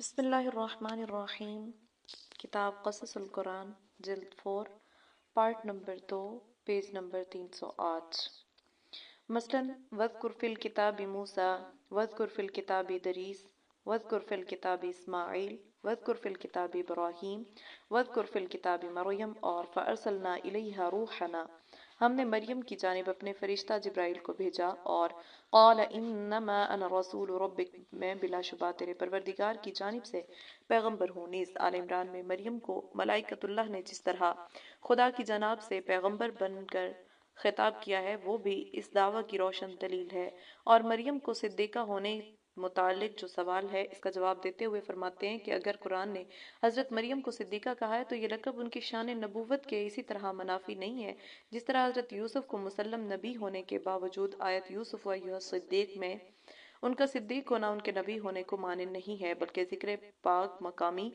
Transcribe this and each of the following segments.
بسم اللہ الرحمن الرحیم۔ کتاب قصص القرآن جلد 4 پارٹ نمبر 2 پیج نمبر 308۔ مثلاً وَاذْكُرْ فِي الْكِتَابِ مُوسَىٰ وَاذْكُرْ فِي الْكِتَابِ إِدْرِيسَ وَاذْكُرْ فِي الْكِتَابِ إِسْمَاعِیل وَاذْكُرْ فِي الْكِتَابِ إِبْرَاہِیم وَاذْكُرْ فِي الْكِتَابِ مَرْیَم اور فَأَرْسَلْنَا إِلَیْہَا رُوحَنَا، ہم نے مریم کی جانب اپنے فرشتہ جبرائیل کو بھیجا، اور قال انما انا رسول ربک، میں بلا شبہ تیرے پروردگار کی جانب سے پیغمبر ہوں۔ نیز آل عمران میں مریم کو ملائکۃ اللہ نے جس طرح خدا کی جانب سے پیغمبر بن کر خطاب کیا ہے، وہ بھی اس دعویٰ کی روشن دلیل ہے۔ اور مریم کو صدیقہ ہونے متعلق جو سوال ہے، اس کا جواب دیتے ہوئے فرماتے ہیں کہ اگر قرآن نے حضرت مریم کو صدیقہ کہا ہے تو یہ لقب ان کی شان نبوت کے اسی طرح منافی نہیں ہے جس طرح حضرت یوسف کو مسلم نبی ہونے کے باوجود آیت یوسف و صدیق میں ان کا صدیق ہونا ان کے نبی ہونے کو مانع نہیں ہے، بلکہ ذکر پاک مقامی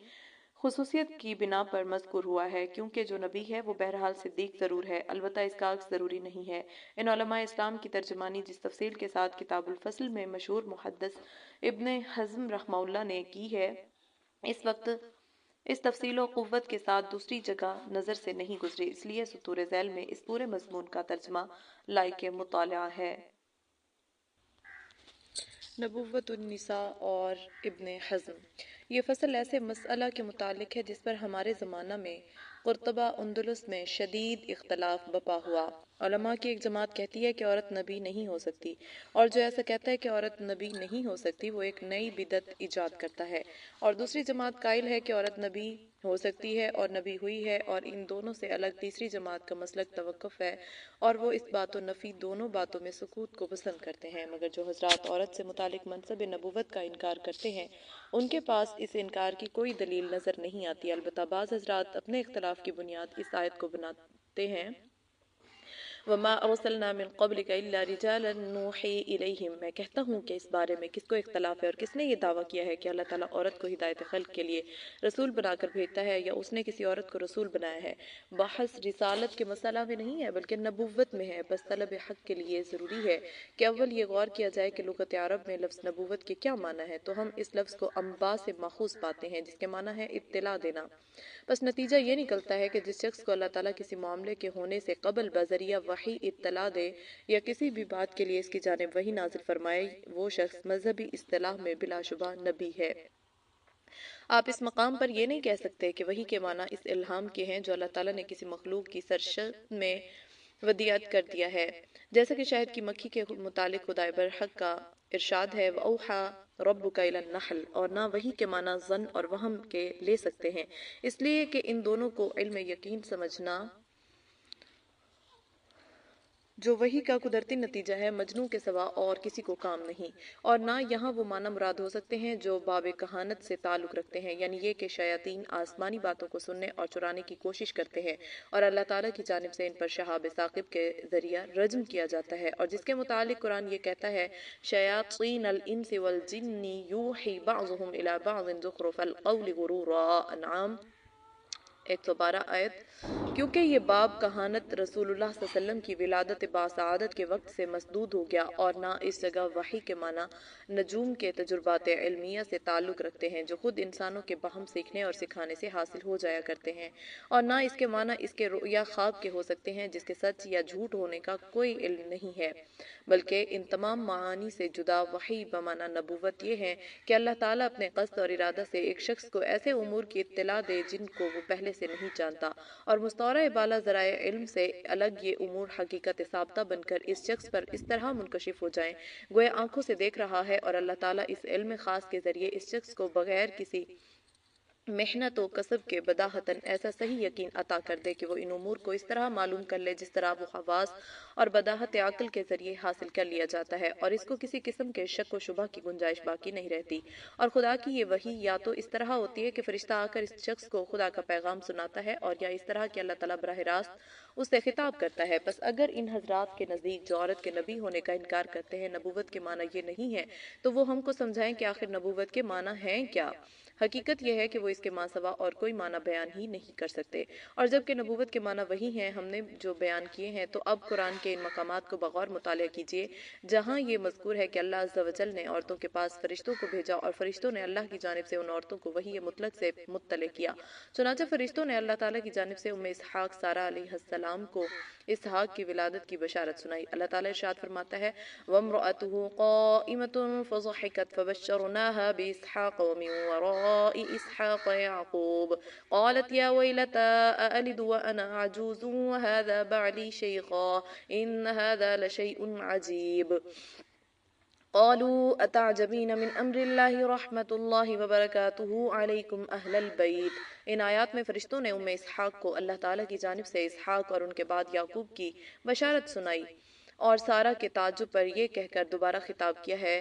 خصوصیت کی بنا پر مذکور ہوا ہے، کیونکہ جو نبی ہے وہ بہرحال صدیق ضرور ہے، البتہ اس کا عکس ضروری نہیں ہے۔ ان علماء اسلام کی ترجمانی جس تفصیل کے ساتھ کتاب الفصل میں مشہور محدث ابن حزم رحمہ اللہ نے کی ہے، اس وقت اس تفصیل و قوت کے ساتھ دوسری جگہ نظر سے نہیں گزری، اس لیے سطور ذیل میں اس پورے مضمون کا ترجمہ لائق مطالعہ ہے۔ نبوت النساء اور ابن حزم۔ یہ فصل ایسے مسئلہ کے متعلق ہے جس پر ہمارے زمانہ میں قرطبہ اندلس میں شدید اختلاف بپا ہوا۔ علماء کی ایک جماعت کہتی ہے کہ عورت نبی نہیں ہو سکتی، اور جو ایسا کہتا ہے کہ عورت نبی نہیں ہو سکتی وہ ایک نئی بدعت ایجاد کرتا ہے، اور دوسری جماعت قائل ہے کہ عورت نبی ہو سکتی ہے اور نبی ہوئی ہے، اور ان دونوں سے الگ تیسری جماعت کا مسلک توقف ہے، اور وہ اس بات و نفی دونوں باتوں میں سکوت کو پسند کرتے ہیں۔ مگر جو حضرات عورت سے متعلق منصب نبوت کا انکار کرتے ہیں، ان کے پاس اس انکار کی کوئی دلیل نظر نہیں آتی، البتہ بعض حضرات اپنے اختلاف کی بنیاد اس آیت کو بناتے ہیں وَمَا أَرْسَلْنَا مِن قَبْلِكَ إِلَّا رِجَالًا نُوحِي إِلَيْهِمْ۔ میں کہتا ہوں کہ اس بارے میں کس کو اختلاف ہے، اور کس نے یہ دعویٰ کیا ہے کہ اللہ تعالیٰ عورت کو ہدایت خلق کے لیے رسول بنا کر بھیجتا ہے، یا اس نے کسی عورت کو رسول بنایا ہے۔ بحث رسالت کے مسئلہ میں نہیں ہے بلکہ نبوت میں ہے، بس طلب حق کے لیے ضروری ہے کہ اول یہ غور کیا جائے کہ لغت عرب میں لفظ نبوت کے کیا معنی ہے، تو ہم اس لفظ کو انباء سے ماخوذ پاتے ہیں جس کے معنی ہے اطلاع دینا۔ بس نتیجہ یہ نکلتا ہے کہ جس شخص کو اللہ تعالیٰ کسی معاملے کے ہونے سے قبل بذریعہ وحی اطلاع دے یا کسی بھی بات کے لیے اس کی جانب وحی نازل فرمائے، وہ شخص مذہبی اصطلاح میں بلا شبہ نبی ہے۔ آپ اس مقام پر یہ نہیں کہہ سکتے کہ وحی کے معنی اس الہام کے ہیں جو اللہ تعالیٰ نے کسی مخلوق کی سرشت میں ودیعت کر دیا ہے، جیسا کہ شاہد کی مکھی کے متعلق خدائے برحق کا ارشاد ہے وَأَوْحَى رَبُّكَ إِلَى النَّحْلِ، اور نہ وحی کے معنی ظن اور وہم کے لے سکتے ہیں، اس لیے کہ ان دونوں کو علم یقین سمجھنا جو وحی کا قدرتی نتیجہ ہے، مجنوں کے سوا اور کسی کو کام نہیں، اور نہ یہاں وہ معنی مراد ہو سکتے ہیں جو باب کہانت سے تعلق رکھتے ہیں، یعنی یہ کہ شیاطین آسمانی باتوں کو سننے اور چرانے کی کوشش کرتے ہیں، اور اللہ تعالیٰ کی جانب سے ان پر شہاب ثاقب کے ذریعہ رجم کیا جاتا ہے، اور جس کے متعلق قرآن یہ کہتا ہے شیاطین الانس والجن یوحی بعضهم الی بعض زخرف القول غرورا، انعام 112 آیت۔ کیونکہ یہ باب کہانت رسول اللہ صلی اللہ علیہ وسلم کی ولادت باسعادت کے وقت سے مسدود ہو گیا، اور نہ اس جگہ وحی کے معنی نجوم کے تجربات علمیہ سے تعلق رکھتے ہیں جو خود انسانوں کے باہم سیکھنے اور سکھانے سے حاصل ہو جایا کرتے ہیں، اور نہ اس کے معنی اس کے رؤیا خواب کے ہو سکتے ہیں جس کے سچ یا جھوٹ ہونے کا کوئی علم نہیں ہے، بلکہ ان تمام معانی سے جدا وحی بمعنی نبوت یہ ہے کہ اللہ تعالیٰ اپنے قصد اور ارادہ سے ایک شخص کو ایسے امور کی اطلاع دے جن کو وہ پہلے سے نہیں جانتا، اور مستورہ بالا ذرائع علم سے الگ یہ امور حقیقت ثابتہ بن کر اس شخص پر اس طرح منکشف ہو جائیں گویا آنکھوں سے دیکھ رہا ہے، اور اللہ تعالیٰ اس علم خاص کے ذریعے اس شخص کو بغیر کسی محنت و کسب کے بداہتاً ایسا صحیح یقین عطا کر دے کہ وہ ان امور کو اس طرح معلوم کر لے جس طرح وہ حواس اور بداہت عقل کے ذریعے حاصل کر لیا جاتا ہے، اور اس کو کسی قسم کے شک و شبہ کی گنجائش باقی نہیں رہتی۔ اور خدا کی یہ وحی یا تو اس طرح ہوتی ہے کہ فرشتہ آ کر اس شخص کو خدا کا پیغام سناتا ہے، اور یا اس طرح کہ اللہ تعالیٰ براہ راست اس سے خطاب کرتا ہے۔ بس اگر ان حضرات کے نزدیک جو عورت کے نبی ہونے کا انکار کرتے ہیں نبوت کے معنی یہ نہیں ہے، تو وہ ہم کو سمجھائیں کہ آخر نبوت کے معنی ہیں کیا۔ حقیقت یہ ہے کہ وہ اس کے ماسوا اور کوئی معنی بیان ہی نہیں کر سکتے، اور جبکہ نبوت کے معنی وہی ہیں ہم نے جو بیان کیے ہیں، تو اب قرآن کے ان مقامات کو بغور مطالعہ کیجیے جہاں یہ مذکور ہے کہ اللہ عز و جل نے عورتوں کے پاس فرشتوں کو بھیجا اور فرشتوں نے اللہ کی جانب سے ان عورتوں کو وحی مطلق سے مطلع کیا۔ چنانچہ فرشتوں نے اللہ تعالیٰ کی جانب سے اسحاق سارہ علیہ السلام کو اسحاق کی ولادت کی بشارت سنائی۔ اللہ تعالیٰ ارشاد فرماتا ہے وَامْرَأَتُهُ قَائِمَةٌ فَضَحِكَتْ فَبَشَّرْنَاهَا بِإِسْحَاقَ وَمِنْ وَرَاءِ إِسْحَاقَ يَعْقُوبَ قَالَتْ يَا وَيْلَتَى أَأَلِدُ وَأَنَا عَجُوزٌ وَهَذَا بَعْلِي شَيْخًا إِنَّ هَذَا لَشَيْءٌ عَجِيبٌ قالوا اتعجبین من امر اللہ رحمت اللہ وبرکاتہ علیکم اہل البیت۔ ان آیات میں فرشتوں نے اسحاق کو اللہ تعالیٰ کی جانب سے اسحاق اور ان کے بعد یعقوب کی بشارت سنائی اور سارہ کے تعجب پر یہ کہہ کر دوبارہ خطاب کیا ہے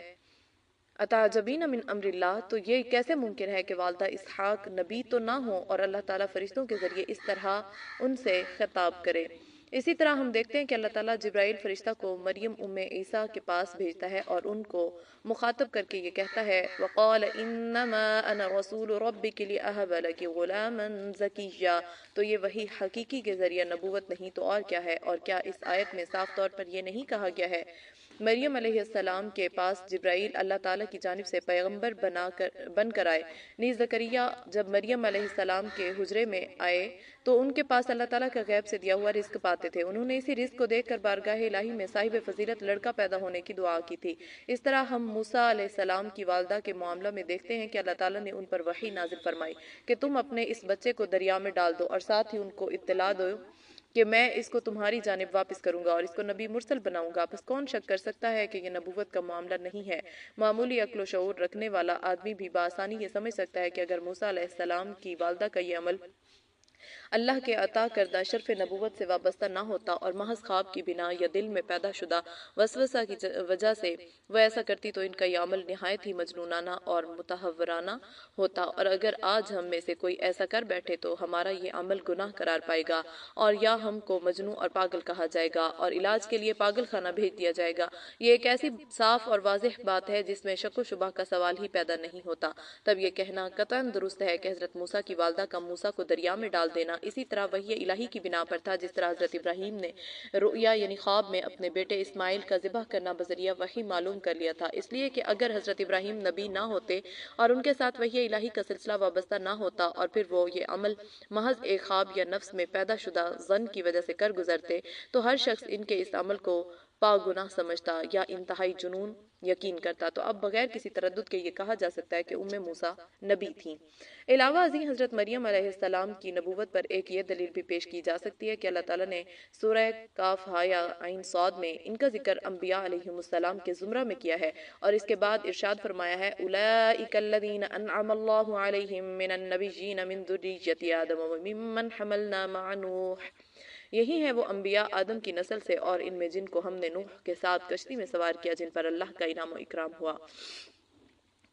اتعجبین من امر اللہ، تو یہ کیسے ممکن ہے کہ والدہ اسحاق نبی تو نہ ہوں اور اللہ تعالیٰ فرشتوں کے ذریعے اس طرح ان سے خطاب کرے۔ اسی طرح ہم دیکھتے ہیں کہ اللہ تعالیٰ جبرائیل فرشتہ کو مریم عیسیٰ کے پاس بھیجتا ہے اور ان کو مخاطب کر کے یہ کہتا ہے وَقَالَ إِنَّمَا أَنَا رَسُولُ رَبِّكِ لِأَهَبَ لَكِ غُلَامًا زَكِيًّا، تو یہ وحی حقیقی کے ذریعہ نبوت نہیں تو اور کیا ہے، اور کیا اس آیت میں صاف طور پر یہ نہیں کہا گیا ہے مریم علیہ السلام کے پاس جبرائیل اللہ تعالیٰ کی جانب سے پیغمبر بن کر آئے۔ نیز زکریا جب مریم علیہ السلام کے حجرے میں آئے تو ان کے پاس اللہ تعالیٰ کا غیب سے دیا ہوا رزق پاتے تھے، انہوں نے اسی رزق کو دیکھ کر بارگاہ الہی میں صاحب فضیلت لڑکا پیدا ہونے کی دعا کی تھی۔ اس طرح ہم موسیٰ علیہ السلام کی والدہ کے معاملہ میں دیکھتے ہیں کہ اللہ تعالیٰ نے ان پر وحی نازل فرمائی کہ تم اپنے اس بچے کو دریا میں ڈال دو اور ساتھ ہی ان کو اطلاع دو کہ میں اس کو تمہاری جانب واپس کروں گا اور اس کو نبی مرسل بناؤں گا۔ بس کون شک کر سکتا ہے کہ یہ نبوت کا معاملہ نہیں ہے؟ معمولی عقل و شعور رکھنے والا آدمی بھی بآسانی یہ سمجھ سکتا ہے کہ اگر موسیٰ علیہ السلام کی والدہ کا یہ عمل اللہ کے عطا کردہ شرف نبوت سے وابستہ نہ ہوتا اور محض خواب کی بنا یا دل میں پیدا شدہ وسوسہ کی وجہ سے وہ ایسا کرتی، تو ان کا یہ عمل نہایت ہی مجنونانہ اور متہورانہ ہوتا، اور اگر آج ہم میں سے کوئی ایسا کر بیٹھے تو ہمارا یہ عمل گناہ قرار پائے گا اور یا ہم کو مجنون اور پاگل کہا جائے گا اور علاج کے لیے پاگل خانہ بھیج دیا جائے گا۔ یہ ایک ایسی صاف اور واضح بات ہے جس میں شک و شبہ کا سوال ہی پیدا نہیں ہوتا۔ تب یہ کہنا قطعاً درست ہے کہ حضرت موسیٰ کی والدہ کا موسیٰ کو دریا میں ڈال دینا اسی طرح وحی الہی کی بنا پر تھا جس طرح حضرت ابراہیم نے رؤیا یعنی خواب میں اپنے بیٹے اسماعیل کا ذبح کرنا بذریعہ وحی معلوم کر لیا تھا، اس لیے کہ اگر حضرت ابراہیم نبی نہ ہوتے اور ان کے ساتھ وحی الہی کا سلسلہ وابستہ نہ ہوتا اور پھر وہ یہ عمل محض ایک خواب یا نفس میں پیدا شدہ ظن کی وجہ سے کر گزرتے، تو ہر شخص ان کے اس عمل کو پاگناہ سمجھتا یا انتہائی جنون یقین کرتا۔ تو اب بغیر کسی تردد کے یہ کہا جا سکتا ہے کہ موسیٰ نبی تھیں۔ علاوہ ازیں حضرت مریم علیہ السلام کی نبوت پر ایک یہ دلیل بھی پیش کی جا سکتی ہے کہ اللہ تعالیٰ نے سورہ کاف ہایا عین صاد میں ان کا ذکر انبیاء علیہ السلام کے زمرہ میں کیا ہے اور اس کے بعد ارشاد فرمایا ہے اولئک الذین انعم اللہ علیہم من النبیین من ذریۃ آدم وممن حملنا مع نوح، یہی ہے وہ انبیاء آدم کی نسل سے اور ان میں جن کو ہم نے نوح کے ساتھ کشتی میں سوار کیا، جن پر اللہ کا انعام و اکرام ہوا۔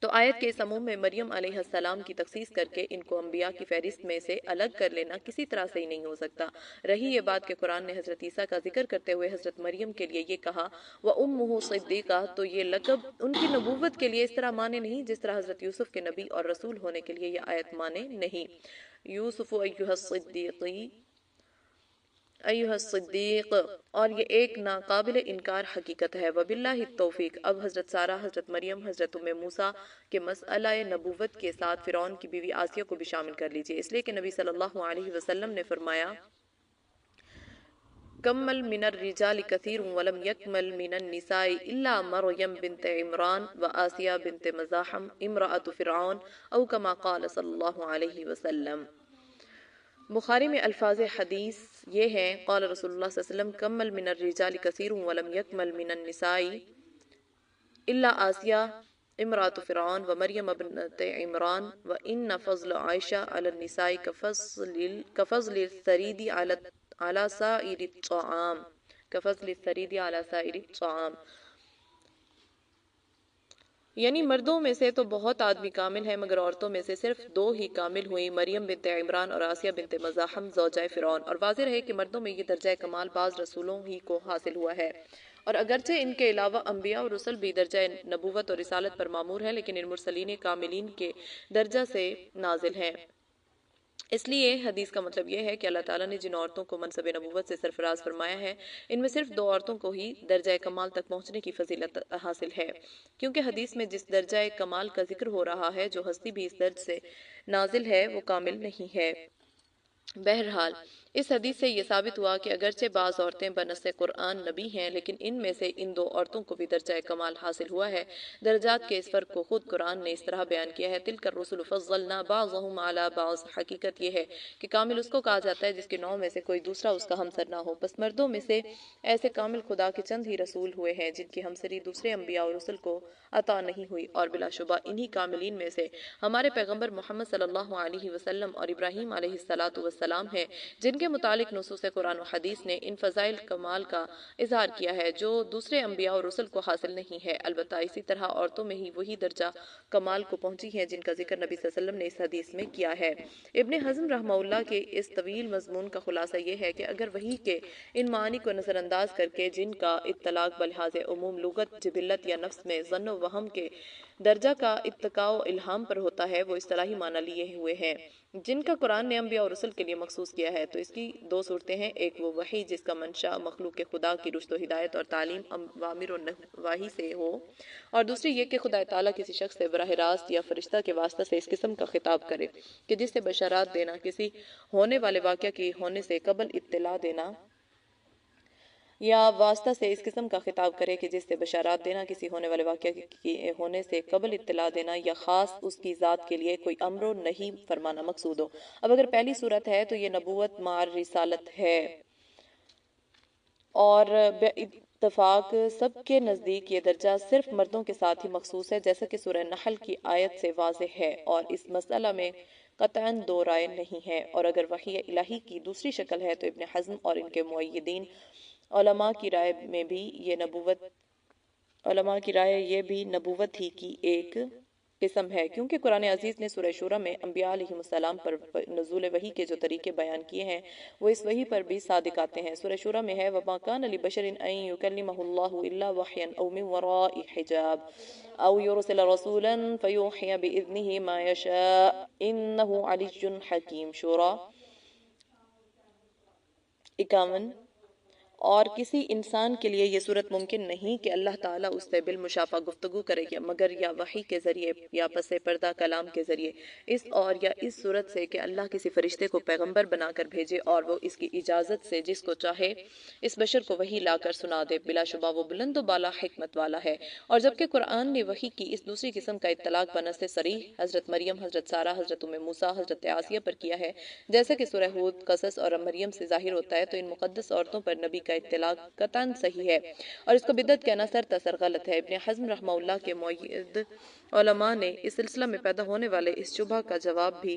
تو آیت کے اس عموم میں مریم علیہ السلام کی تخصیص کر کے ان کو انبیاء کی فہرست میں سے الگ کر لینا کسی طرح سے ہی نہیں ہو سکتا۔ رہی یہ بات کہ قرآن نے حضرت عیسیٰ کا ذکر کرتے ہوئے حضرت مریم کے لیے یہ کہا وَأُمُّهُ صِدِّیقَةٌ، تو یہ لقب ان کی نبوت کے لیے اس طرح مانے نہیں جس طرح حضرت یوسف کے نبی اور رسول ہونے کے لیے یہ آیت مانے نہیں۔ یوسف ایہا الصدیق، اور یہ ایک ناقابل انکار حقیقت ہے۔ وباللہ التوفیق۔ اب حضرت سارہ، حضرت مریم، حضرت موسیٰ کے مسئلہ نبوت کے ساتھ فرعون کی بیوی آسیہ کو بھی شامل کر لیجئے، اس لیے کہ نبی صلی اللہ علیہ وسلم نے فرمایا کمل من الرجال کثیر ولم یکمل من النساء الا مریم بنت عمران وآسیہ بنت مزاحم امرأة فرعون او کما قال صلی اللہ علیہ وسلم۔ بخاری میں الفاظ حدیث یہ ہیں قال رسول اللہ صلی اللہ علیہ وسلم کمل من الرجال کثیر ولم یکمل من النساء الا آسیہ امرأة فرعون ومریم بنت عمران وان فضل عائشہ علی النساء کفضل الثرید علی سائر الطعام، کفضل الثرید علی سائر الطعام، یعنی مردوں میں سے تو بہت آدمی کامل ہیں مگر عورتوں میں سے صرف دو ہی کامل ہوئیں، مریم بنت عمران اور آسیہ بنت مزاحم زوجہ فرعون۔ اور واضح رہے کہ مردوں میں یہ درجہ کمال بعض رسولوں ہی کو حاصل ہوا ہے اور اگرچہ ان کے علاوہ انبیاء اور رسل بھی درجہ نبوت اور رسالت پر معمور ہیں، لیکن ان مرسلین کاملین کے درجہ سے نازل ہیں۔ اس لیے حدیث کا مطلب یہ ہے کہ اللہ تعالیٰ نے جن عورتوں کو منصب نبوت سے سرفراز فرمایا ہے، ان میں صرف 2 عورتوں کو ہی درجہ کمال تک پہنچنے کی فضیلت حاصل ہے، کیونکہ حدیث میں جس درجہ کمال کا ذکر ہو رہا ہے، جو ہستی بھی اس درج سے نازل ہے، وہ کامل نہیں ہے۔ بہرحال اس حدیث سے یہ ثابت ہوا کہ اگرچہ بعض عورتیں بنص قرآن نبی ہیں، لیکن ان میں سے ان 2 عورتوں کو بھی درجہ کمال حاصل ہوا ہے۔ درجات کے اس فرق کو خود قرآن نے اس طرح بیان کیا ہے، تِلْكَ الرُّسُلُ فَضَّلْنَا بَعْضَهُمْ عَلَى بَعْضٍ۔ حقیقت یہ ہے کہ کامل اس کو کہا جاتا ہے جس کے 9 میں سے کوئی دوسرا اس کا ہمسر نہ ہو۔ بس مردوں میں سے ایسے کامل خدا کے چند ہی رسول ہوئے ہیں جن کی ہمسری دوسرے انبیاء اور رسل کو عطا نہیں ہوئی، اور بلا شبہ انہی کاملین میں سے ہمارے پیغمبر محمد صلی اللہ علیہ وسلم اور ابراہیم علیہ السلام ہیں، جن کے متعلق نصوص قرآن و حدیث نے ان فضائل کمال کا اظہار کیا ہے جو دوسرے انبیاء اور رسل کو حاصل نہیں ہے۔ البتہ اسی طرح عورتوں میں ہی وہی درجہ کمال کو پہنچی ہیں جن کا ذکر نبی صلی اللہ علیہ وسلم نے اس حدیث میں کیا ہے۔ ابن حزم رحمہ اللہ کے اس طویل مضمون کا خلاصہ یہ ہے کہ اگر وحی کے ان معانی کو نظر انداز کر کے جن کا اطلاق بلحاظ عموم لغت، جبلت یا نفس میں ظن و وہم کے درجہ کا اتقاء و الہام پر ہوتا ہے، وہ اصطلاحی معنی لیے ہوئے ہیں جن کا قرآن نے انبیاء اور رسل کے لیے مخصوص کیا ہے، تو اس کی 2 صورتیں ہیں۔ ایک وہ وحی جس کا منشا مخلوق خدا کی رشد و ہدایت اور تعلیم اوامر و نواہی سے ہو، اور دوسری یہ کہ خدا تعالیٰ کسی شخص سے براہ راست یا فرشتہ کے واسطہ سے اس قسم کا خطاب کرے کہ جس سے بشارات دینا، کسی ہونے والے واقعہ کی ہونے سے قبل اطلاع دینا، یا واسطہ سے اس قسم کا خطاب کرے کہ جس سے بشارات دینا، کسی ہونے والے واقعہ کی ہونے سے قبل اطلاع دینا، یا خاص اس کی ذات کے لیے کوئی امر و نہی فرمانا مقصود ہو۔ اب اگر پہلی صورت ہے تو یہ نبوت مع رسالت ہے، اور بے اتفاق سب کے نزدیک یہ درجہ صرف مردوں کے ساتھ ہی مخصوص ہے، جیسا کہ سورہ نحل کی آیت سے واضح ہے، اور اس مسئلہ میں قطعاً 2 رائے نہیں ہے۔ اور اگر وحی الہی کی دوسری شکل ہے تو ابن حزم اور ان کے مؤیدین علماء کی رائے یہ بھی نبوت ہی کی ایک قسم ہے، کیونکہ قرآن عزیز نے سورہ شورى میں انبیاء علیہ السلام پر نزول وحی کے جو طریقے بیان کیے ہیں وہ اس وحی پر بھی صادق آتے ہیں۔ سورہ شورى میں ہے وَمَا كَانَ لِبَشَرٍ أَن يُكَلِّمَهُ اللَّهُ إِلَّا وَحْيًا أَوْ مِن وَرَاءِ حِجَابٍ أَوْ يُرْسِلَ رَسُولًا فَيُوحِيَ بِإِذْنِهِ مَا يَشَاءُ إِنَّهُ عَلِيٌّ حَكِيمٌ۔ شورى 51۔ اور کسی انسان کے لیے یہ صورت ممکن نہیں کہ اللہ تعالیٰ اس سے بالمشافہ گفتگو کرے مگر یا وحی کے ذریعے یا پس پردہ کلام کے ذریعے، اس صورت سے کہ اللہ کسی فرشتے کو پیغمبر بنا کر بھیجے اور وہ اس کی اجازت سے جس کو چاہے اس بشر کو وحی لا کر سنا دے۔ بلا شبہ وہ بلند و بالا حکمت والا ہے۔ اور جبکہ قرآن نے وحی کی اس دوسری قسم کا اطلاق بنص صریح حضرت مریم، حضرت سارہ، حضرت ام موسیٰ، حضرت آسیہ پر کیا ہے، جیسا کہ سورہ ہود، قصص اور مریم سے ظاہر ہوتا ہے، تو ان مقدس عورتوں پر نبی کا اطلاق قطعاً صحیح ہے، اور اس کو بدعت کہنا سرتاسر غلط ہے۔ ابن حزم رحمہ اللہ کے مؤید علماء نے اس سلسلہ میں پیدا ہونے والے اس شبہ کا جواب بھی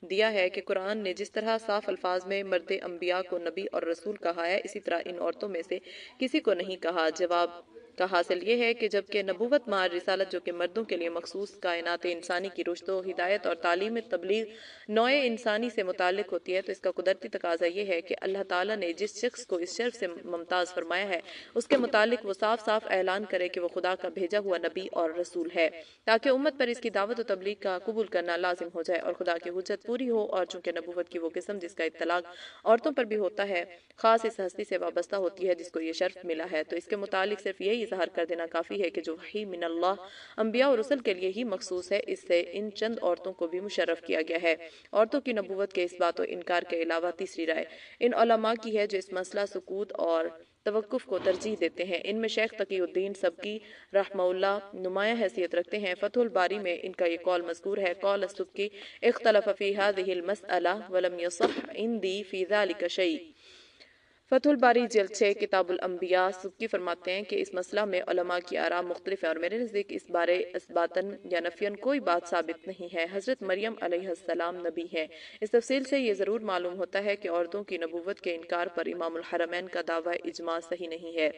دیا ہے کہ قرآن نے جس طرح صاف الفاظ میں مرد انبیاء کو نبی اور رسول کہا ہے، اسی طرح ان عورتوں میں سے کسی کو نہیں کہا۔ جواب کا حاصل یہ ہے کہ جبکہ نبوت مع رسالت جو کہ مردوں کے لیے مخصوص کائنات انسانی کی رشد و ہدایت اور تعلیم تبلیغ نوع انسانی سے متعلق ہوتی ہے، تو اس کا قدرتی تقاضا یہ ہے کہ اللہ تعالیٰ نے جس شخص کو اس شرف سے ممتاز فرمایا ہے اس کے متعلق وہ صاف صاف اعلان کرے کہ وہ خدا کا بھیجا ہوا نبی اور رسول ہے، تاکہ امت پر اس کی دعوت و تبلیغ کا قبول کرنا لازم ہو جائے اور خدا کی حجت پوری ہو۔ اور چونکہ نبوت کی وہ قسم جس کا اطلاق عورتوں پر بھی ہوتا ہے خاص اس ہستی سے وابستہ ہوتی ہے جس کو یہ شرف ملا ہے، تو اس کے متعلق صرف یہی اظہار کر دینا کافی ہے کہ جو وحی من اللہ انبیاء اور رسل کے لیے ہی مخصوص ہے، اس سے ان چند عورتوں کو بھی مشرف کیا گیا ہے۔ عورتوں کی نبوت کے اس بات و انکار کے علاوہ تیسری رائے ان علماء کی ہے جو اس مسئلہ سکوت اور توقف کو ترجیح دیتے ہیں۔ ان میں شیخ تقی الدین سبکی رحمہ اللہ نمایاں حیثیت رکھتے ہیں۔ فتح الباری میں ان کا یہ قول مذکور ہے، قول السبکی اختلف فی هذه المسألة ولم يصح عندي في ذلك شيء۔ فتح الباری جلد 6 کتاب الانبیاء۔ سبکی فرماتے ہیں کہ اس مسئلہ میں علماء کی آراء مختلف ہیں اور میرے نزدیک اس بارے اثباتاً یا نفیاً کوئی بات ثابت نہیں ہے۔ حضرت مریم علیہ السلام نبی ہے۔ اس تفصیل سے یہ ضرور معلوم ہوتا ہے کہ عورتوں کی نبوت کے انکار پر امام الحرمین کا دعویٰ اجماع صحیح نہیں ہے۔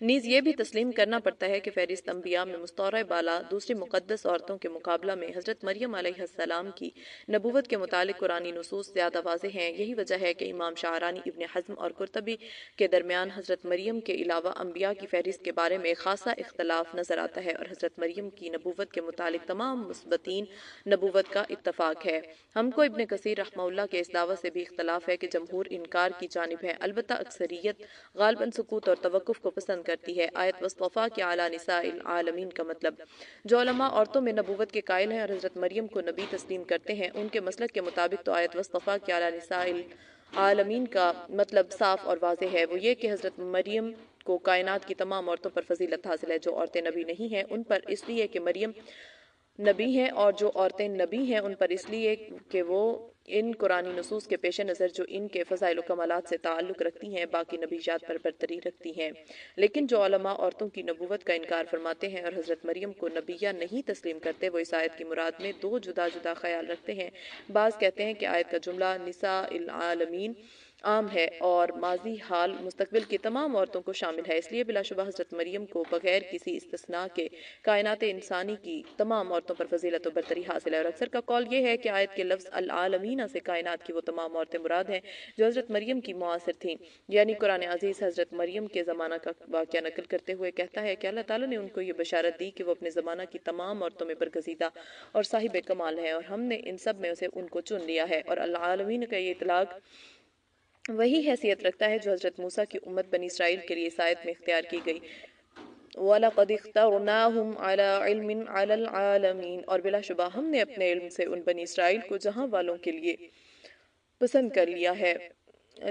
نیز یہ بھی تسلیم کرنا پڑتا ہے کہ فہرست انبیاء میں مستورہ بالا دوسری مقدس عورتوں کے مقابلہ میں حضرت مریم علیہ السلام کی نبوت کے متعلق قرآنی نصوص زیادہ واضح ہیں۔ یہی وجہ ہے کہ امام شعرانی، ابن حزم اور قرطبی کے درمیان حضرت مریم کے علاوہ انبیاء کی فہرست کے بارے میں خاصا اختلاف نظر آتا ہے اور حضرت مریم کی نبوت کے متعلق تمام مثبتین نبوت کا اتفاق ہے۔ ہم کو ابن کثیر رحمہ اللہ کے اس دعوے سے بھی اختلاف ہے کہ جمہور انکار کی جانب ہے، البتہ اکثریت غالباً سکوت اور توقف کو پسند کرتی ہے۔ آیت وصطفیٰ کی اعلیٰ نساء العالمین کا مطلب جو علماء عورتوں میں نبوت کے قائل ہیں اور حضرت مریم کو نبی تسلیم کرتے ہیں، ان کے مسلک کے مطابق تو آیت وصطفیٰ کی اعلیٰ نساء العالمین کا مطلب صاف اور واضح ہے، وہ یہ کہ حضرت مریم کو کائنات کی تمام عورتوں پر فضیلت حاصل ہے۔ جو عورتیں نبی نہیں ہیں ان پر اس لیے کہ مریم نبی ہیں، اور جو عورتیں نبی ہیں ان پر اس لیے کہ وہ ان قرآنی نصوص کے پیش نظر جو ان کے فضائل و کمالات سے تعلق رکھتی ہیں باقی نبیات پر برتری رکھتی ہیں۔ لیکن جو علماء عورتوں کی نبوت کا انکار فرماتے ہیں اور حضرت مریم کو نبیہ نہیں تسلیم کرتے، وہ اس آیت کی مراد میں دو جدا جدا خیال رکھتے ہیں۔ بعض کہتے ہیں کہ آیت کا جملہ نساء العالمین عام ہے اور ماضی، حال، مستقبل کی تمام عورتوں کو شامل ہے، اس لیے بلا شبہ حضرت مریم کو بغیر کسی استثناء کے کائنات انسانی کی تمام عورتوں پر فضیلت و برتری حاصل ہے۔ اور اکثر کا قول یہ ہے کہ آیت کے لفظ العالمین سے کائنات کی وہ تمام عورتیں مراد ہیں جو حضرت مریم کی معاصر تھیں، یعنی قرآن عزیز حضرت مریم کے زمانہ کا واقعہ نقل کرتے ہوئے کہتا ہے کہ اللہ تعالیٰ نے ان کو یہ بشارت دی کہ وہ اپنے زمانہ کی تمام عورتوں میں برگزیدہ اور صاحب کمال ہیں، اور ہم نے ان سب میں سے ان کو چن لیا ہے۔ اور العالمین کا یہ اطلاق وہی حیثیت رکھتا ہے جو حضرت موسیٰ کی امت بنی اسرائیل کے لیے اس آیت میں اختیار کی گئی، وَلَقَدِ اخْتَرْنَاهُمْ عَلَىٰ عِلْمٍ عَلَى الْعَالَمِينَ، اور بلا شبہ ہم نے اپنے علم سے ان بنی اسرائیل کو جہاں والوں کے لیے پسند کر لیا ہے،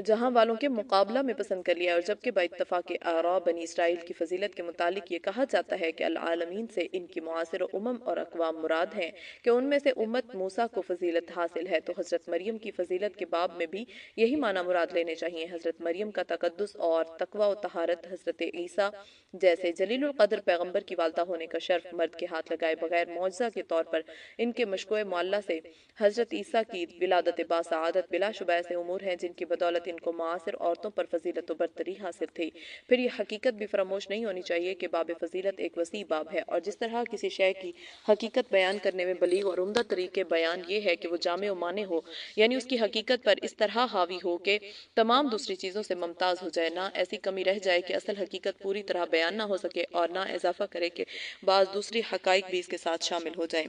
جہاں والوں کے مقابلہ میں پسند کر لیا ہے۔ اور جبکہ با اتفاق آراء بنی اسرائیل کی فضیلت کے متعلق یہ کہا جاتا ہے کہ العالمین سے ان کی معاصر امم اور اقوام مراد ہیں کہ ان میں سے امت موسیٰ کو فضیلت حاصل ہے، تو حضرت مریم کی فضیلت کے باب میں بھی یہی معنی مراد لینے چاہیے۔ حضرت مریم کا تقدس اور تقوی و طہارت حضرت عیسیٰ جیسے جلیل القدر پیغمبر کی والدہ ہونے کا شرف مرد کے ہاتھ لگائے بغیر معجزہ کے طور پر ان کے مشکوہ معلّہ سے حضرت عیسیٰ کی ولادت باسعادت بلا شبہ ایسے امور ہیں جن کی بدولت ان کو معاصر عورتوں پر فضیلت و برتری حاصل تھی۔ پھر یہ حقیقت بھی فراموش نہیں ہونی چاہیے کہ باب فضیلت ایک وسیع باب ہے، اور جس طرح کسی شے کی حقیقت بیان کرنے میں بلیغ اور عمدہ طریقے بیان یہ ہے کہ وہ جامع و مانع ہو، یعنی اس کی حقیقت پر اس طرح حاوی ہو کہ تمام دوسری چیزوں سے ممتاز ہو جائے، نہ ایسی کمی رہ جائے کہ اصل حقیقت پوری طرح بیان نہ ہو سکے، اور نہ اضافہ کرے کہ بعض دوسری حقائق بھی اس کے ساتھ شامل ہو جائیں۔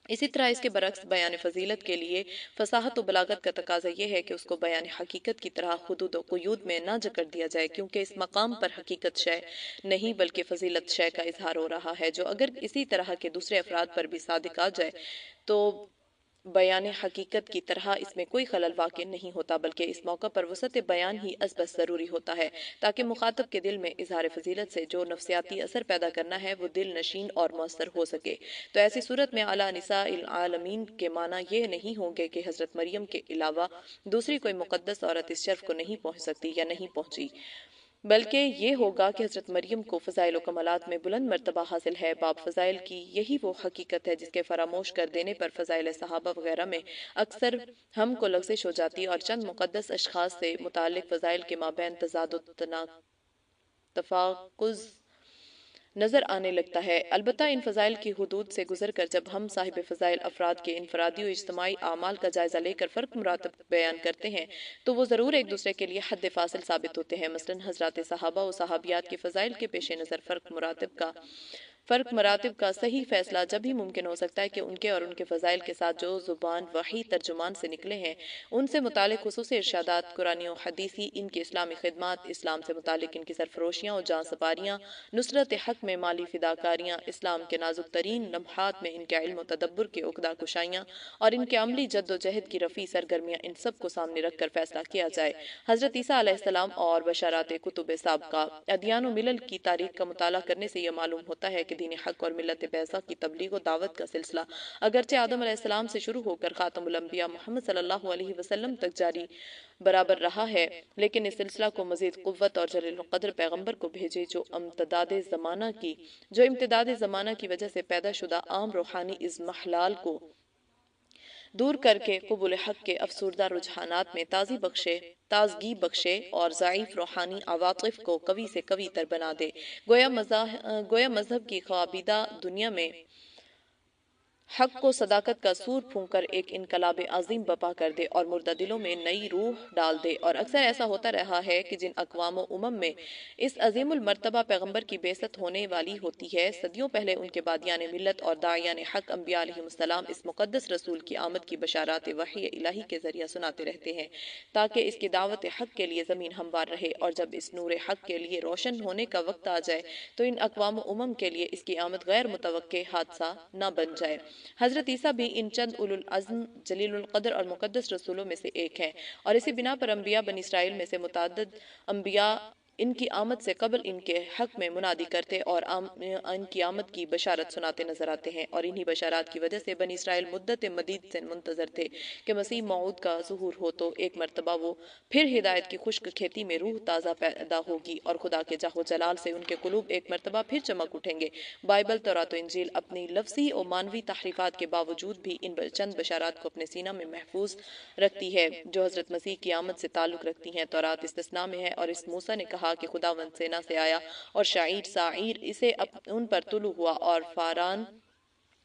اسی طرح اس کے برعکس بیان فضیلت کے لیے فصاحت و بلاغت کا تقاضا یہ ہے کہ اس کو بیان حقیقت کی طرح حدود و قیود میں نہ جکڑ دیا جائے، کیونکہ اس مقام پر حقیقت شے نہیں بلکہ فضیلت شے کا اظہار ہو رہا ہے، جو اگر اسی طرح کے دوسرے افراد پر بھی صادق آ جائے تو بیان حقیقت کی طرح اس میں کوئی خلل واقع نہیں ہوتا، بلکہ اس موقع پر وسعت بیان ہی ازبس ضروری ہوتا ہے تاکہ مخاطب کے دل میں اظہار فضیلت سے جو نفسیاتی اثر پیدا کرنا ہے وہ دل نشین اور مؤثر ہو سکے۔ تو ایسی صورت میں اعلیٰ نساء العالمین کے معنی یہ نہیں ہوں گے کہ حضرت مریم کے علاوہ دوسری کوئی مقدس عورت اس شرف کو نہیں پہنچ سکتی یا نہیں پہنچی، بلکہ یہ ہوگا کہ حضرت مریم کو فضائل و کمالات میں بلند مرتبہ حاصل ہے۔ باب فضائل کی یہی وہ حقیقت ہے جس کے فراموش کر دینے پر فضائل صحابہ وغیرہ میں اکثر ہم کو لغزش ہو جاتی اور چند مقدس اشخاص سے متعلق فضائل کے مابین تضاد و تفاقض نظر آنے لگتا ہے۔ البتہ ان فضائل کی حدود سے گزر کر جب ہم صاحب فضائل افراد کے انفرادی و اجتماعی اعمال کا جائزہ لے کر فرق مراتب بیان کرتے ہیں تو وہ ضرور ایک دوسرے کے لیے حد فاصل ثابت ہوتے ہیں۔ مثلاً حضرات صحابہ و صحابیات کے فضائل کے پیش نظر فرق مراتب کا صحیح فیصلہ جب ہی ممکن ہو سکتا ہے کہ ان کے اور ان کے فضائل کے ساتھ جو زبان وحی ترجمان سے نکلے ہیں ان سے متعلق خصوصی ارشادات قرآنی و حدیثی، ان کی اسلامی خدمات، اسلام سے متعلق ان کی سرفروشیاں و جاں سپاریاں، نصرت حق میں مالی فداکاریاں، اسلام کے نازک ترین لمحات میں ان کے علم و تدبر کے عقدہ کشائیاں اور ان کے عملی جد و جہد کی رفیع سرگرمیاں، ان سب کو سامنے رکھ کر فیصلہ کیا جائے۔ حضرت عیسیٰ علیہ السلام اور بشارات کتب سابقہ، ادیان و ملل کی تاریخ کا مطالعہ کرنے سے یہ معلوم ہوتا ہے کہ دین حق اور ملت بیضا کی تبلیغ و دعوت کا سلسلہ اگرچہ آدم علیہ السلام سے شروع ہو کر خاتم الانبیاء محمد صلی اللہ علیہ وسلم تک جاری برابر رہا ہے، لیکن اس سلسلہ کو مزید قوت اور جلیل القدر پیغمبر کو بھیجے جو امتداد زمانہ کی وجہ سے پیدا شدہ عام روحانی اضمحلال کو دور کر کے قبول حق کے افسردہ رجحانات میں تازگی بخشے اور ضعیف روحانی عواطف کو قوی سے قوی تر بنا دے۔ گویا مذہب کی خوابیدہ دنیا میں حق کو صداقت کا سور پھونک کر ایک انقلاب عظیم برپا کر دے اور مردہ دلوں میں نئی روح ڈال دے۔ اور اکثر ایسا ہوتا رہا ہے کہ جن اقوام و امم میں اس عظیم المرتبہ پیغمبر کی بعثت ہونے والی ہوتی ہے، صدیوں پہلے ان کے بادیان ملت اور داعیان حق انبیاء علیہم السلام اس مقدس رسول کی آمد کی بشارات وحی الہی کے ذریعہ سناتے رہتے ہیں تاکہ اس کی دعوت حق کے لیے زمین ہموار رہے، اور جب اس نور حق کے لیے روشن ہونے کا وقت آ جائے تو ان اقوام و امم کے لیے اس کی آمد غیر متوقع حادثہ نہ بن جائے۔ حضرت عیسیٰ بھی ان چند اولو العزم جلیل القدر اور مقدس رسولوں میں سے ایک ہیں، اور اسی بنا پر انبیاء بنی اسرائیل میں سے متعدد انبیاء ان کی آمد سے قبل ان کے حق میں منادی کرتے اور ان کی آمد کی بشارت سناتے نظر آتے ہیں، اور انہی بشارات کی وجہ سے بنی اسرائیل مدت مدید سے منتظر تھے کہ مسیح موعود کا ظہور ہو تو ایک مرتبہ وہ پھر ہدایت کی خشک کھیتی میں روح تازہ پیدا ہوگی اور خدا کے جاہ و جلال سے ان کے قلوب ایک مرتبہ پھر چمک اٹھیں گے۔ بائبل، تورات و انجیل اپنی لفظی و معنوی تحریفات کے باوجود بھی ان چند بشارات کو اپنے سینہ میں محفوظ رکھتی ہے جو حضرت مسیح کی آمد سے تعلق رکھتی ہیں۔ تورات استثناء میں ہے، اور اس موسیٰ نے کہا کہ خداوند سینا سے آیا اور سعیر اسے ان پر طلوع ہوا اور فاران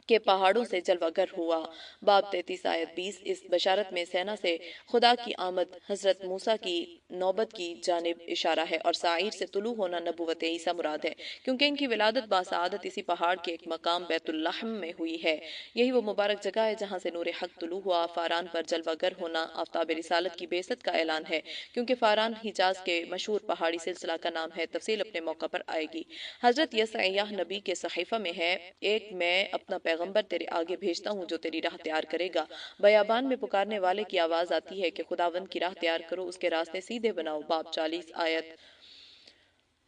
کے پہاڑوں سے جلوہ گر ہوا۔ باب 33 آیت 20۔ اس بشارت میں سینا سے خدا کی آمد حضرت موسیٰ کی نوبت کی جانب اشارہ ہے، اور سعیر سے طلوع ہونا نبوت عیسیٰ مراد ہے، کیونکہ ان کی ولادت باسعادت اسی پہاڑ کے ایک مقام بیت اللحم میں ہوئی ہے۔ یہی وہ مبارک جگہ ہے جہاں سے نور حق طلوع ہوا۔ فاران پر جلوہ گر ہونا آفتاب رسالت کی بعثت کا اعلان ہے، کیونکہ فاران حجاز کے مشہور پہاڑی سلسلہ کا نام ہے۔ تفصیل اپنے موقع پر آئے گی۔ حضرت یسعیاہ نبی کے صحیفہ میں ہے، ایک میں اپنا پیغمبر تیرے آگے بھیجتا ہوں جو تیری راہ تیار کرے گا۔ بیابان میں پکارنے والے کی آواز آتی ہے کہ خداوند کی راہ تیار کرو، اس کے راستے سیدھے بناؤ۔ باب 40 آیت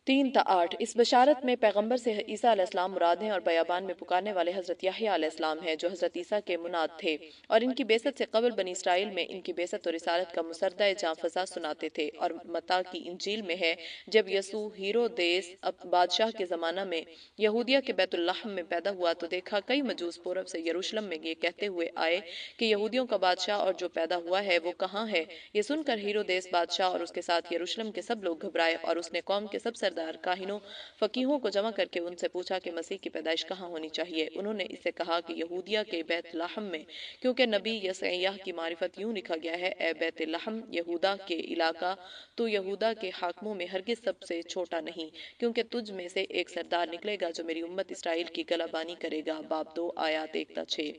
3 تا 8۔ اس بشارت میں پیغمبر سے عیسیٰ علیہ السلام مراد ہیں، اور بیابان میں پکارنے والے حضرت یحییٰ علیہ السلام ہیں جو حضرت عیسیٰ کے مناد تھے، اور ان کی بعثت سے قبل بنی اسرائیل میں ان کی بعثت و رسالت کا مسردہ جاں فضا سناتے تھے۔ اور متی کی انجیل میں ہے، جب یسوع ہیرودیس بادشاہ کے زمانہ میں یہودیہ کے بیت اللحم میں پیدا ہوا تو دیکھا کئی مجوس پورب سے یروشلم میں یہ کہتے ہوئے آئے کہ یہودیوں کا بادشاہ اور جو پیدا ہوا ہے وہ کہاں ہے؟ یہ سن کر ہیرودیس بادشاہ اور اس کے ساتھ یروشلم کے سب لوگ گھبرائے، اور اس نے قوم کے سب سردار کاہنوں فقیہوں کو جمع کر کے ان سے پوچھا کہ مسیح کی پیدائش کہاں ہونی چاہیے۔ انہوں نے اس سے کہا کہ یہودیہ کے بیت لحم میں، کیونکہ نبی یسعیاہ کی معرفت یوں لکھا گیا ہے، اے بیت لحم یہودا کے علاقہ، تو یہودا کے حاکموں میں ہرگز سب سے چھوٹا نہیں، کیونکہ تجھ میں سے ایک سردار نکلے گا جو میری امت اسرائیل کی گلہ بانی کرے گا۔ باب 2 آیات 1 تا 6۔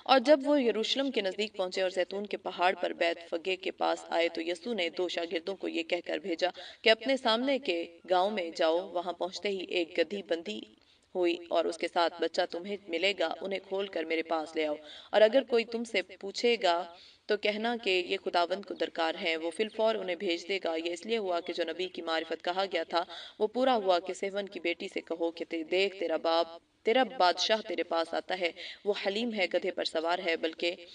اور جب وہ یروشلم کے نزدیک پہنچے اور زیتون کے پہاڑ پر بیت فگے کے پاس آئے تو یسوع نے 2 شاگردوں کو یہ کہہ کر بھیجا کہ اپنے سامنے کے گاؤں میں جاؤ، وہاں پہنچتے ہی ایک گدھی بندھی ہوئی اور اس کے ساتھ بچہ تمہیں ملے گا، انہیں کھول کر میرے پاس لے آؤ، اور اگر کوئی تم سے پوچھے گا تو کہنا کہ یہ خداوند کو درکار ہیں، وہ فی الفور انہیں بھیج دے گا۔ یہ اس لیے ہوا کہ جو نبی کی معرفت کہا گیا تھا وہ پورا ہوا کہ صہون کی بیٹی سے کہو کہ دیکھ تیرا بادشاہ تیرے پاس آتا ہے، وہ حلیم ہے، گدھے پر سوار ہے، بلکہ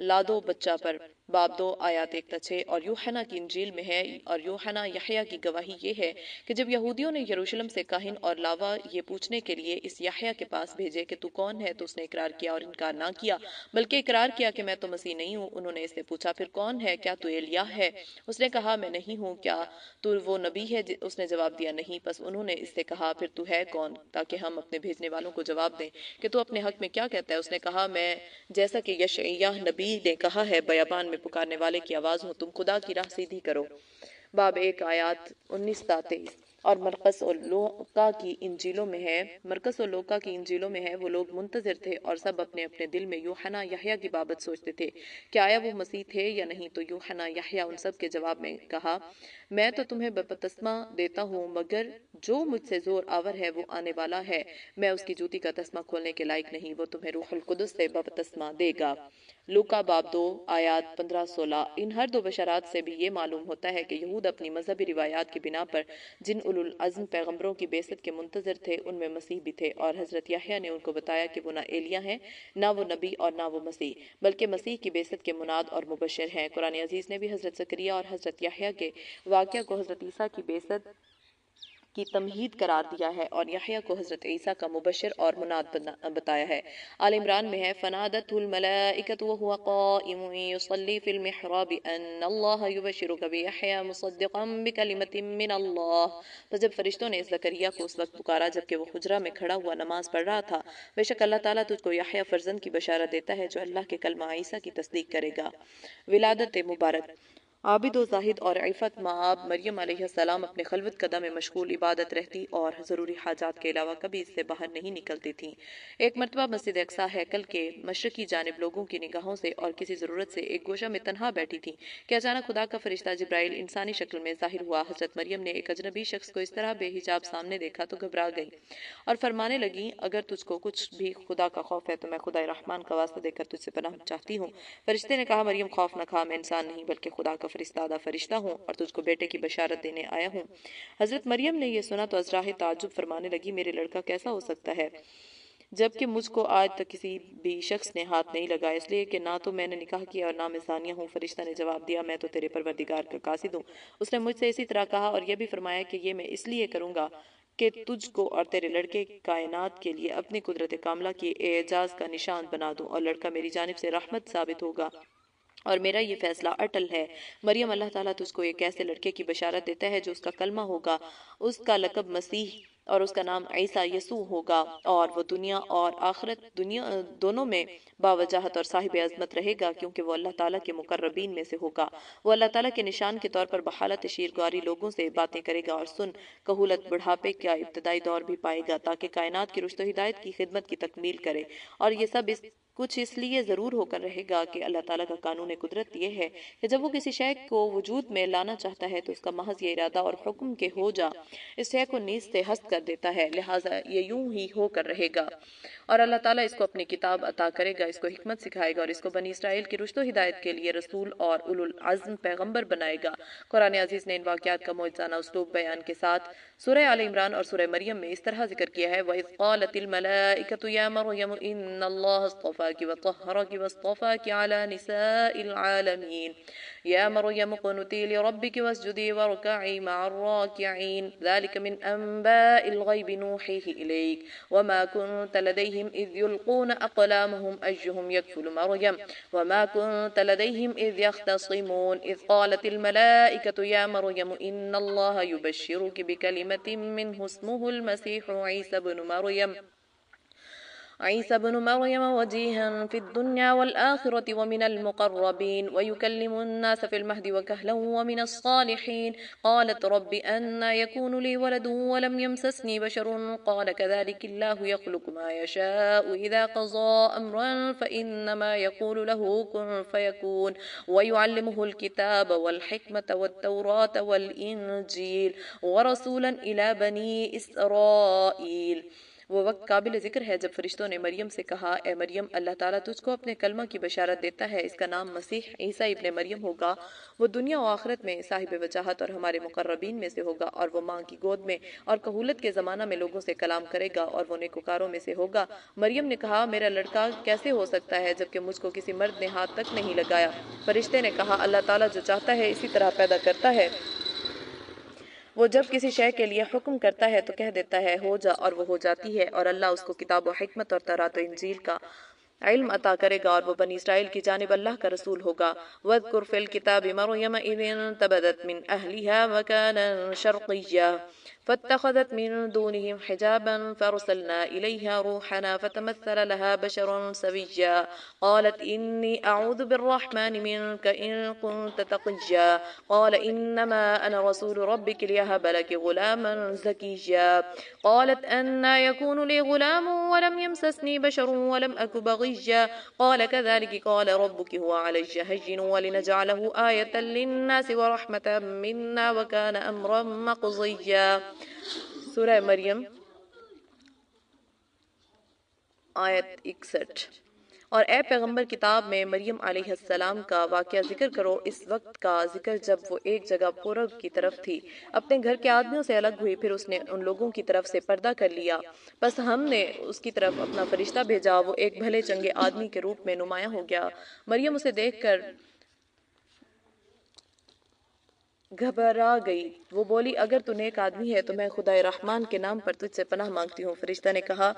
لادو بچہ پر۔ باب 2 آیات 1 تا 6۔ اور یوحنا کی انجیل میں ہے، اور یوحنا یحییٰ کی گواہی یہ ہے کہ جب یہودیوں نے یروشلم سے کاہن اور لاوا یہ پوچھنے کے لیے اس یحییٰ کے پاس بھیجے کہ تو کون ہے، تو اس نے اقرار کیا اور انکار نہ کیا، بلکہ اقرار کیا کہ میں تو مسیح نہیں ہوں۔ انہوں نے اس سے پوچھا پھر کون ہے، کیا تو ایلیاہ ہے؟ اس نے کہا میں نہیں ہوں۔ کیا تو وہ نبی ہے؟ اس نے جواب دیا نہیں۔ پس انہوں نے اس سے کہا پھر تو ہے کون، تاکہ ہم اپنے بھیجنے والوں کو جواب دیں کہ تو اپنے حق میں کیا کہتا ہے؟ اس نے کہا میں جیسا کہ یشعیاہ نبی نے کہا ہے، بیابان میں پکارنے والے کی آواز ہوں، تم خدا کی راہ سیدھی کرو۔ باب 1 آیات 19 تا 23۔ اور مرقس اور لوقا کی انجیلوں میں ہے، وہ لوگ منتظر تھے اور سب اپنے اپنے دل میں یوحنا یحییٰ کی بابت سوچتے تھے کہ آیا وہ مسیح تھے یا نہیں، تو یوحنا یحییٰ ان سب کے جواب میں کہا میں تو تمہیں بپتسمہ دیتا ہوں، مگر جو مجھ سے زور آور ہے وہ آنے والا ہے، میں اس کی جوتی کا تسمہ کھولنے کے لائق نہیں، وہ تمہیں روح القدس سے بپتسمہ دے گا۔ لوقا باب 2 آیات 15-16۔ ان ہر 2 بشارات سے بھی یہ معلوم ہوتا ہے کہ یہود اپنی مذہبی روایات کی بنا پر جن اولو العزم پیغمبروں کی بعثت کے منتظر تھے ان میں مسیح بھی تھے، اور حضرت یحییٰ نے ان کو بتایا کہ وہ نہ ایلیاہ ہیں، نہ وہ نبی اور نہ وہ مسیح، بلکہ مسیح کی بعثت کے مناد اور مبشر ہیں۔ قرآن عزیز نے بھی حضرت زکریا اور حضرت یحییٰ کے واقعہ کو حضرت عیسیٰ کی بعثت کی تمہید قرار دیا ہے اور یحییٰ کو حضرت عیسیٰ کا مبشر اور مناد بتایا ہے۔ آل عمران میں ہے فَنَادَتْهُ الْمَلَائِكَةُ وَهُوَ قَائِمٌ يُصَلِّي فِي الْمِحْرَابِ أَنَّ اللَّهَ يُبَشِّرُكَ بِيَحْيَىٰ مُصَدِّقًا بِكَلِمَةٍ مِّنَ اللَّهِ۔ تو جب فرشتوں نے زکریا کو اس وقت پکارا جبکہ وہ حجرہ میں کھڑا ہوا نماز پڑھ رہا تھا، بے شک اللہ تعالیٰ تجھ کو یحییٰ فرزند کی بشارت دیتا ہے جو اللہ کے کلمہ عیسیٰ کی تصدیق کرے گا۔ ولادت مبارک۔ عابد و زاہد اور عفت مآب مریم علیہ السلام اپنے خلوت قدہ میں مشغول عبادت رہتی اور ضروری حاجات کے علاوہ کبھی اس سے باہر نہیں نکلتی تھیں۔ ایک مرتبہ مسجد اقصیٰ ہیکل کے مشرقی جانب لوگوں کی نگاہوں سے اور کسی ضرورت سے ایک گوشہ میں تنہا بیٹھی تھیں کہ اچانک خدا کا فرشتہ جبرائیل انسانی شکل میں ظاہر ہوا۔ حضرت مریم نے ایک اجنبی شخص کو اس طرح بے حجاب سامنے دیکھا تو گھبرا گئی اور فرمانے لگیں اگر تجھ کو کچھ بھی خدا کا خوف ہے تو میں خدا رحمان کا واسطہ دے کر تجھ سے پناہ چاہتی ہوں۔ فرشتے نے کہا مریم خوف نہ کھا، میں انسان نہیں بلکہ خدا کا فرشتہ ہوں اور تجھ کو بیٹے کی بشارت دینے آیا ہوں۔ حضرت مریم نے یہ سنا تو ازراہ تعجب فرمانے لگی میرے لڑکا کیسا ہو سکتا ہے جبکہ مجھ کو آج تک کسی بھی شخص نے ہاتھ نہیں لگایا، اس لیے کہ نہ تو میں نے نکاح کیا اور نہ میں زانیہ ہوں۔ فرشتہ نے جواب دیا میں تو تیرے پروردگار کا قاصد ہوں، اس نے مجھ سے اسی طرح کہا اور یہ بھی فرمایا کہ یہ میں اس لیے کروں گا کہ تجھ کو اور تیرے لڑکے کائنات کے لیے اپنی قدرت کاملہ کی اعجاز کا نشان بنا دوں اور لڑکا میری جانب سے رحمت ثابت ہوگا اور میرا یہ فیصلہ اٹل ہے۔ مریم اللہ تعالیٰ تجھ کو ایک ایسے لڑکے کی بشارت دیتا ہے جو اس کا کلمہ ہوگا، اس کا لقب مسیح اور اس کا نام عیسیٰ یسوع ہوگا اور وہ دنیا اور آخرت دونوں میں باوجاہت اور صاحب عظمت رہے گا کیونکہ وہ اللہ تعالیٰ کے مقربین میں سے ہوگا۔ وہ اللہ تعالیٰ کے نشان کے طور پر بحالت شیرگواری لوگوں سے باتیں کرے گا اور سن کہولت بڑھاپے کا ابتدائی دور بھی پائے گا تاکہ کائنات کی رشد و ہدایت کی خدمت کی تکمیل کرے، اور یہ سب کچھ اس لیے ضرور ہو کر رہے گا کہ اللہ تعالیٰ کا قانون قدرت یہ ہے کہ جب وہ کسی شے کو وجود میں لانا چاہتا ہے تو اس کا محض یہ ارادہ اور حکم کے ہو جا اس شے کو نیز سے ہست کر دیتا ہے، لہٰذا یہ یوں ہی ہو کر رہے گا اور اللہ تعالیٰ اس کو اپنی کتاب عطا کرے گا، اس کو حکمت سکھائے گا اور اس کو بنی اسرائیل کی رشد و ہدایت کے لیے رسول اور اولو العزم پیغمبر بنائے گا۔ قرآن عزیز نے ان واقعات کا معجزانہ اسلوب بیان کے ساتھ سورہ آل عمران اور سورہ مریم میں اس طرح ذکر کیا ہے وَإِذْ قَالَتِ الْمَلَائِكَةُ يَا مَرْيَمُ إِنَّ اللَّهَ اصْطَفَاكِ وَطَهَّرَكِ وَاصْطَفَاكِ عَلَى نِسَاءِ الْعَالَمِينَ يَا مَرْيَمُ اقْنُتِي لِرَبِّكِ وَاسْجُدِي وَارْكَعِي مَعَ الرَّاكِعِينَ ذَلِكَ مِنْ أَنْبَاءِ الْغَيْبِ نُوحِيهِ إِلَيْكَ وَمَا كُنْتَ لَدَيْهِمْ إِذْ يُلْقُونَ أَقْلَامَهُمْ أَيُّهُمْ يَكْفُلُ مَرْيَمَ وَمَا كُنْتَ لَدَيْهِمْ إِذْ يَخْتَصِمُونَ إِذْ قَالَتِ الْمَلَائِكَةُ يَا مَرْيَمُ إِنَّ اللَّهَ يُبَشِّرُكِ بِكَلِمَةٍ مِّنْهُ اسْمُهُ الْمَسِيحُ عيسى بن مريم وجيها في الدنيا والآخرة ومن المقربين ويكلم الناس في المهد وكهلا ومن الصالحين قالت رب أنى يكون لي ولد ولم يمسسني بشر قال كذلك الله يخلق ما يشاء إذا قضى أمرا فإنما يقول له كن فيكون ويعلمه الكتاب والحكمة والتوراة والإنجيل ورسولا إلى بني إسرائيل۔ وہ وقت قابل ذکر ہے جب فرشتوں نے مریم سے کہا اے مریم اللہ تعالیٰ تجھ کو اپنے کلمہ کی بشارت دیتا ہے، اس کا نام مسیح عیسیٰ ابن مریم ہوگا، وہ دنیا و آخرت میں صاحب وجاہت اور ہمارے مقربین میں سے ہوگا اور وہ ماں کی گود میں اور کہولت کے زمانہ میں لوگوں سے کلام کرے گا اور وہ نیکوکاروں میں سے ہوگا۔ مریم نے کہا میرا لڑکا کیسے ہو سکتا ہے جبکہ مجھ کو کسی مرد نے ہاتھ تک نہیں لگایا؟ فرشتے نے کہا اللہ تعالیٰ جو چاہتا ہے اسی طرح پیدا کرتا ہے، وہ جب کسی شے کے لیے حکم کرتا ہے تو کہہ دیتا ہے ہو جا اور وہ ہو جاتی ہے، اور اللہ اس کو کتاب و حکمت اور تورات و انجیل کا علم عطا کرے گا اور وہ بنی اسرائیل کی جانب اللہ کا رسول ہوگا۔ وَاذْكُرْ فِي الْكِتَابِ مَرْيَمَ إِذِ انتَبَذَتْ مِنْ أَهْلِهَا مَكَانًا شَرْقِيًّا فاتخذت من دونهم حجابا فأرسلنا إليها روحنا فتمثل لها بشرا سويا قالت إني أعوذ بالرحمن منك إن كنت تقيا قال إنما أنا رسول ربك ليهب لك غلاما زكيا قالت أنى يكون لي غلام ولم يمسسني بشر ولم أك بغيا قال كذلك قال ربك هو علي هين ولنجعله آية للناس ورحمة منا وكان أمرا مقضيا۔ سورہ مریم آیت 61۔ اور اے پیغمبر کتاب میں مریم علیہ السلام کا واقعہ ذکر کرو، اس وقت کا ذکر جب وہ ایک جگہ پورب کی طرف تھی، اپنے گھر کے آدمیوں سے الگ ہوئی، پھر اس نے ان لوگوں کی طرف سے پردہ کر لیا، بس ہم نے اس کی طرف اپنا فرشتہ بھیجا، وہ ایک بھلے چنگے آدمی کے روپ میں نمایاں ہو گیا۔ مریم اسے دیکھ کر گھبرا گئی۔ وہ بولی اگر تو نیک آدمی ہے تو میں خدائے رحمان کے نام پر تجھ سے پناہ مانگتی ہوں۔ فرشتہ نے کہا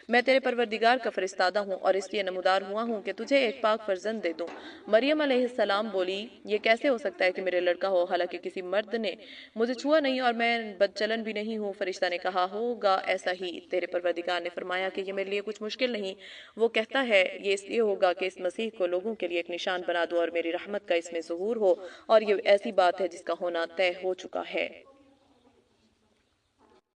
میں تیرے پروردگار کا فرستادہ ہوں اور اس لیے نمودار ہوا ہوں کہ تجھے ایک پاک فرزند دے دوں۔ مریم علیہ السلام بولی یہ کیسے ہو سکتا ہے کہ میرے لڑکا ہو حالانکہ کسی مرد نے مجھے چھوا نہیں اور میں بدچلن بھی نہیں ہوں۔ فرشتہ نے کہا ہوگا ایسا ہی۔ تیرے پروردگار نے فرمایا کہ یہ میرے لیے کچھ مشکل نہیں، وہ کہتا ہے یہ اس لیے ہوگا کہ اس مسیح کو لوگوں کے لیے ایک نشان بنا دوں اور میری رحمت کا اس میں ظہور ہو، اور یہ ایسی بات ہے جس کا ہونا طے ہو چکا ہے۔